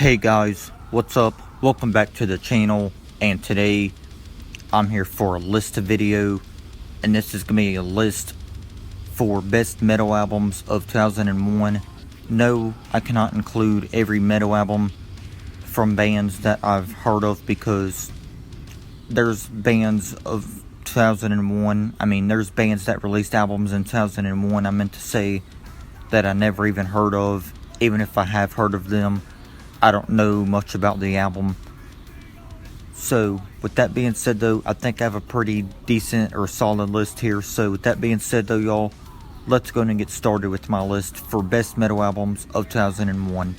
Hey guys, what's up? Welcome back to the channel, and today I'm here for a list video, and this is going to be a list for best metal albums of 2001. No, I cannot include every metal album from bands that I've heard of because there's bands of 2001, there's bands that released albums in 2001, I meant to say, that I never even heard of. Even if I have heard of them, I don't know much about the album. So, with that being said though, I think I have a pretty decent or solid list here. So, with that being said though, y'all, let's go ahead and get started with my list for best metal albums of 2001.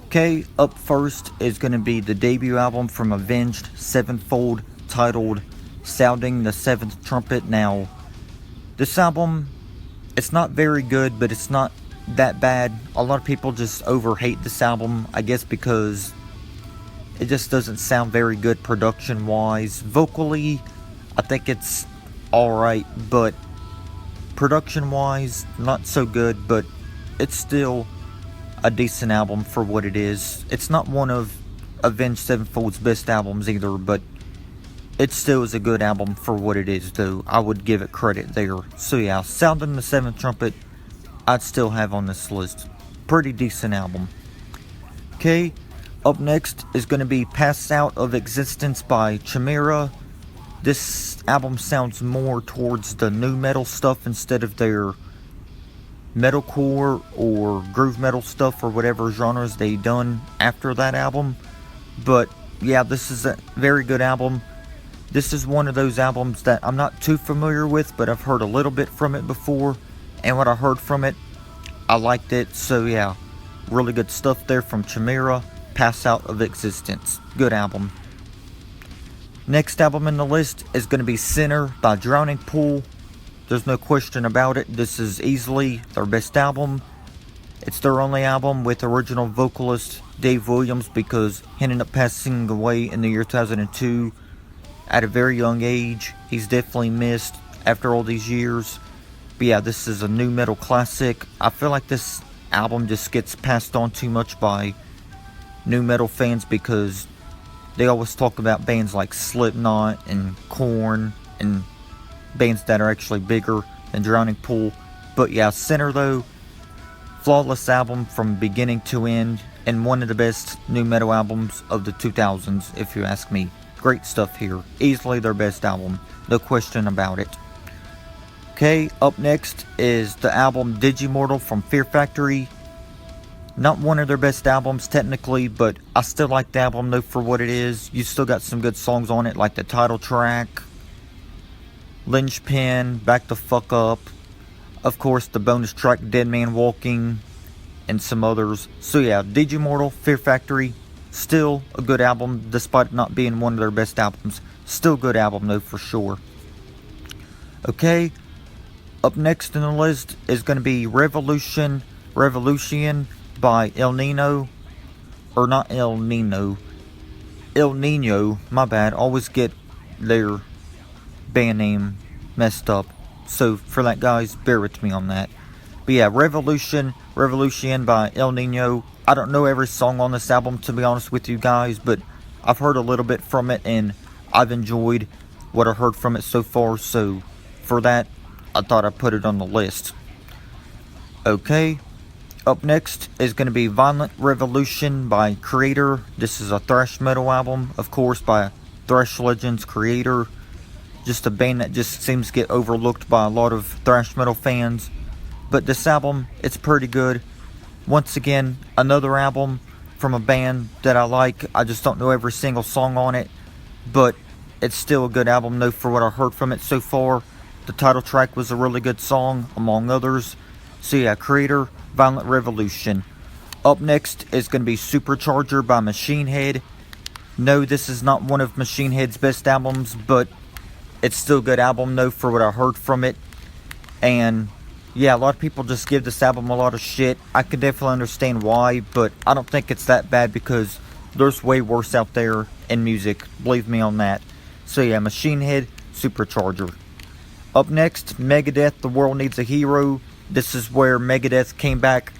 Okay, up first is going to be the debut album from Avenged Sevenfold, titled Sounding the Seventh Trumpet. Now, this album, it's not very good, but it's not that bad. A lot of people just over-hate this album, I guess because it just doesn't sound very good production-wise. Vocally, I think it's alright, but production-wise, not so good, but it's still a decent album for what it is. It's not one of Avenged Sevenfold's best albums either, but it still is a good album for what it is, though. I would give it credit there. So yeah, Sounding the Seventh Trumpet, I'd still have on this list. Pretty decent album. Okay, up next is going to be Passed Out of Existence by Chimera. This album sounds more towards the new metal stuff instead of their metalcore or groove metal stuff or whatever genres they done after that album. But yeah, this is a very good album. This is one of those albums that I'm not too familiar with, but I've heard a little bit from it before, and what I heard from it, I liked it. So yeah, really good stuff there from Chimera. Pass Out of Existence, good album. Next album in the list is going to be Sinner by Drowning Pool. There's no question about it, this is easily their best album. It's their only album with original vocalist Dave Williams, because he ended up passing away in the year 2002 at a very young age. He's definitely missed after all these years. But yeah, this is a new metal classic. I feel like this album just gets passed on too much by new metal fans because they always talk about bands like Slipknot and Korn and bands that are actually bigger than Drowning Pool. But yeah, Sinner though, flawless album from beginning to end, and one of the best new metal albums of the 2000s, if you ask me. Great stuff here. Easily their best album. No question about it. Okay, up next is the album Digimortal from Fear Factory. Not one of their best albums technically, but I still like the album though for what it is. You still got some good songs on it, like the title track, Linchpin, Back the Fuck Up, of course the bonus track Dead Man Walking, and some others. So yeah, Digimortal, Fear Factory, still a good album despite not being one of their best albums. Still good album though for sure. Okay, up next in the list is going to be Revolution by El Nino, or not El Nino, El Nino, my bad, always get their band name messed up, so for that guys, bear with me on that. But yeah, Revolution by El Nino. I don't know every song on this album to be honest with you guys, but I've heard a little bit from it and I've enjoyed what I heard from it so far, so for that I thought I'd put it on the list. Okay, up next is going to be Violent Revolution by Creator. This is a thrash metal album, of course, by thrash legends Creator. Just a band that just seems to get overlooked by a lot of thrash metal fans. But this album, it's pretty good. Once again, another album from a band that I like. I just don't know every single song on it, but it's still a good album though for what I heard from it so far. The title track was a really good song, among others. So yeah, Creator, Violent Revolution. Up next is going to be Supercharger by Machine Head. No, this is not one of Machine Head's best albums, but it's still a good album though for what I heard from it. And yeah, a lot of people just give this album a lot of shit. I can definitely understand why, but I don't think it's that bad because there's way worse out there in music. Believe me on that. So yeah, Machine Head, Supercharger. Up next, Megadeth, The World Needs a Hero. This is where Megadeth came back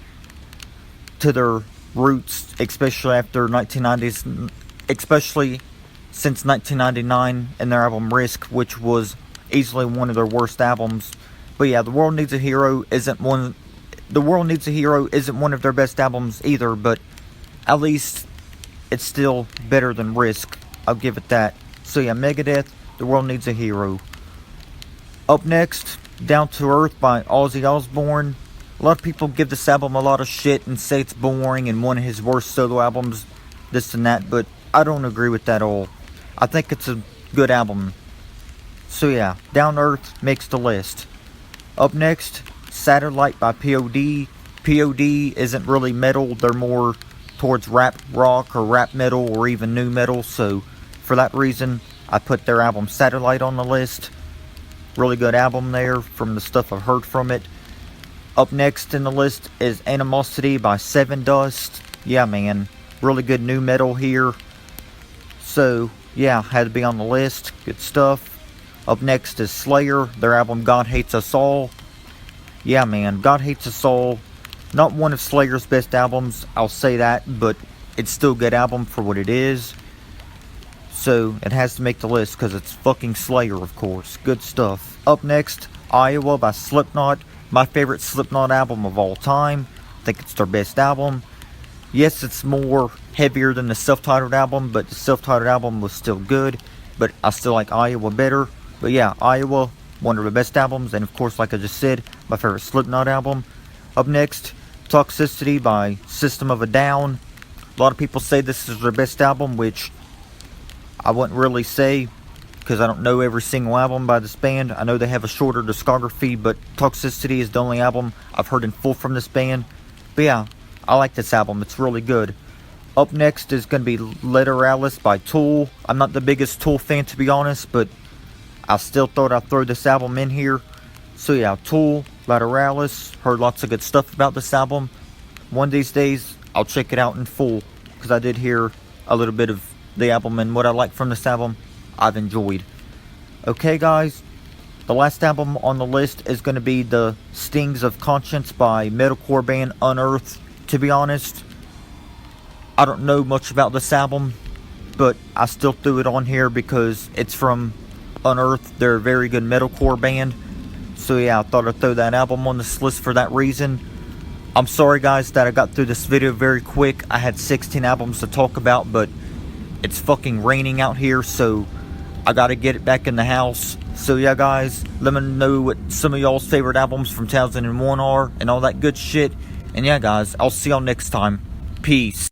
to their roots, especially after 1990s, especially since 1999 and their album Risk, which was easily one of their worst albums. But yeah, The World Needs a Hero isn't one of their best albums either, but at least it's still better than Risk. I'll give it that. So yeah, Megadeth, The World Needs a Hero. Up next, Down to Earth by Ozzy Osbourne. A lot of people give this album a lot of shit and say it's boring and one of his worst solo albums, this and that, but I don't agree with that at all. I think it's a good album. So yeah, Down to Earth makes the list. Up next, Satellite by POD. POD isn't really metal, they're more towards rap rock or rap metal or even new metal, so for that reason, I put their album Satellite on the list. Really good album there from the stuff I've heard from it. Up next in the list is Animosity by Seven Dust. Yeah, man, really good new metal here. So, yeah, had to be on the list. Good stuff. Up next is Slayer, their album God Hates Us All. Yeah, man, God Hates Us All. Not one of Slayer's best albums, I'll say that, but it's still a good album for what it is. So, it has to make the list because it's fucking Slayer, of course. Good stuff. Up next, Iowa by Slipknot. My favorite Slipknot album of all time. I think it's their best album. Yes, it's more heavier than the self-titled album, but the self-titled album was still good. But I still like Iowa better. But yeah, Iowa, one of the best albums. And of course, like I just said, my favorite Slipknot album. Up next, Toxicity by System of a Down. A lot of people say this is their best album, which I wouldn't really say, because I don't know every single album by this band. I know they have a shorter discography, but Toxicity is the only album I've heard in full from this band. But yeah, I like this album. It's really good. Up next is going to be Lateralis by Tool. I'm not the biggest Tool fan, to be honest, but I still thought I'd throw this album in here. So yeah, Tool, Lateralis. Heard lots of good stuff about this album. One of these days, I'll check it out in full, because I did hear a little bit of the album, and what I like from this album, I've enjoyed. Okay, guys, the last album on the list is going to be The Stings of Conscience by metalcore band Unearthed. To be honest, I don't know much about this album, but I still threw it on here because it's from Unearthed. They're a very good metalcore band. So yeah, I thought I'd throw that album on this list for that reason. I'm sorry, guys, that I got through this video very quick. I had 16 albums to talk about, but it's fucking raining out here, so I gotta get it back in the house. So yeah, guys, let me know what some of y'all's favorite albums from 2001 are and all that good shit. And yeah, guys, I'll see y'all next time. Peace.